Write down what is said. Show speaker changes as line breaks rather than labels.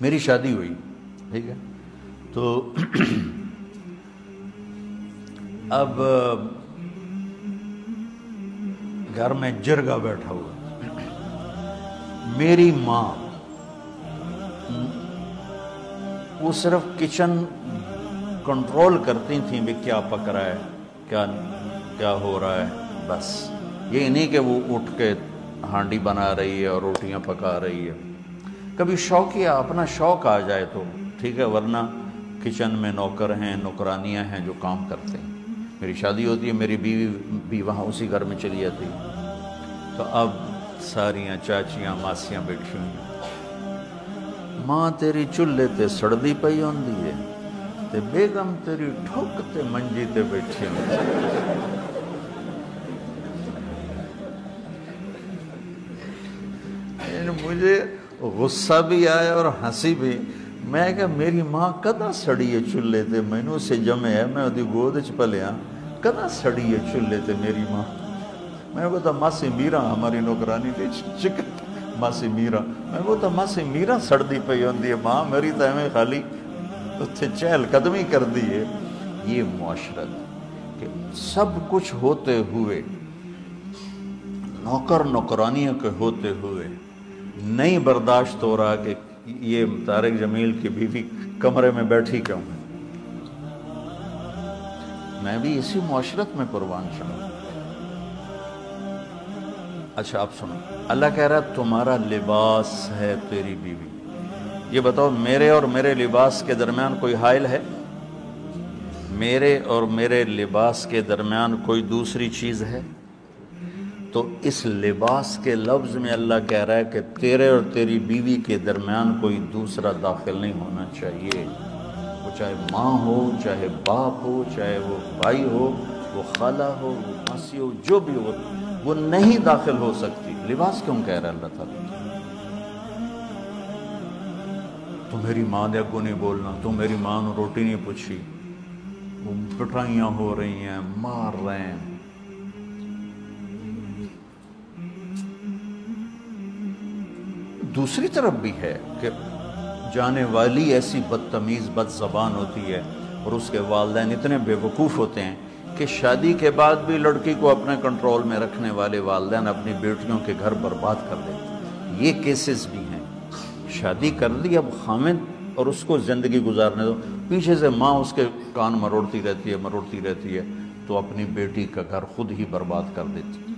میری شادی ہوئی، ٹھیک ہے، تو اب گھر میں جرگا بیٹھا ہوا، میری ماں وہ صرف کچن کنٹرول کرتی تھیں بھی کیا پک رہا ہے، کیا ہو رہا ہے، بس یہ نہیں کہ وہ اٹھ کے ہانڈی بنا رہی ہے اور روٹیاں پکا رہی ہے۔ کبھی شوقیہ اپنا شوق آ جائے تو ٹھیک ہے، ورنہ کچن میں نوکر ہیں، نوکرانیاں ہیں جو کام کرتے ہیں۔ میری شادی ہوتی ہے، میری بیوی بھی وہاں اسی گھر میں چلی جاتی ہے، تو اب ساریاں چاچیاں ماسیاں بیٹھی ہوئی، ماں تیری چولہے تے سڑدی پئی ہوندی ہے تے بیگم تیری ٹھک تے منجی تے بیٹھی ہوندی ہے۔ مجھے غصہ بھی آیا اور ہنسی بھی۔ میں کہ میری ماں کدا سڑی ہے چولہے تے، مینوں سے جمے ہے، میں دی گود چ پلیا، کدا سڑی ہے چولہے تے میری ماں؟ میں کو تو ماسی میرا ہماری نوکرانی تے چکن ماسی میرا، میں کو تو ماسی میرا سڑدی پئی ہوندی ہے، ماں میری تو ایویں خالی اتھے چہل قدمی کر دی ہے۔ یہ معاشرت کہ سب کچھ ہوتے ہوئے، نوکر نوکرانیوں کے ہوتے ہوئے نہیں برداشت ہو رہا کہ یہ طارق جمیل کی بیوی کمرے میں بیٹھی کیوں ہے۔ میں بھی اسی معاشرت میں قربان جاؤں۔ اچھا آپ سنو، اللہ کہہ رہا ہے تمہارا لباس ہے تیری بیوی۔ یہ بتاؤ میرے اور میرے لباس کے درمیان کوئی حائل ہے؟ میرے اور میرے لباس کے درمیان کوئی دوسری چیز ہے؟ تو اس لباس کے لفظ میں اللہ کہہ رہا ہے کہ تیرے اور تیری بیوی کے درمیان کوئی دوسرا داخل نہیں ہونا چاہیے، وہ چاہے ماں ہو، چاہے باپ ہو، چاہے وہ بھائی ہو، وہ خالہ ہو، وہ ماسی ہو، جو بھی ہو، وہ نہیں داخل ہو سکتی۔ لباس کیوں کہہ رہا ہے اللہ تعالیٰ؟ تو میری ماں دے اگوں نہیں بولنا، تو میری ماں نے روٹی نہیں پوچھی، وہ پٹائیاں ہو رہی ہیں، مار رہے ہیں۔ دوسری طرف بھی ہے کہ جانے والی ایسی بدتمیز بد زبان ہوتی ہے اور اس کے والدین اتنے بے وقوف ہوتے ہیں کہ شادی کے بعد بھی لڑکی کو اپنے کنٹرول میں رکھنے والے والدین اپنی بیٹیوں کے گھر برباد کر دیتے ہیں۔ یہ کیسز بھی ہیں۔ شادی کر لی، اب خامد اور اس کو زندگی گزارنے دو، پیچھے سے ماں اس کے کان مروڑتی رہتی ہے تو اپنی بیٹی کا گھر خود ہی برباد کر دیتی ہے۔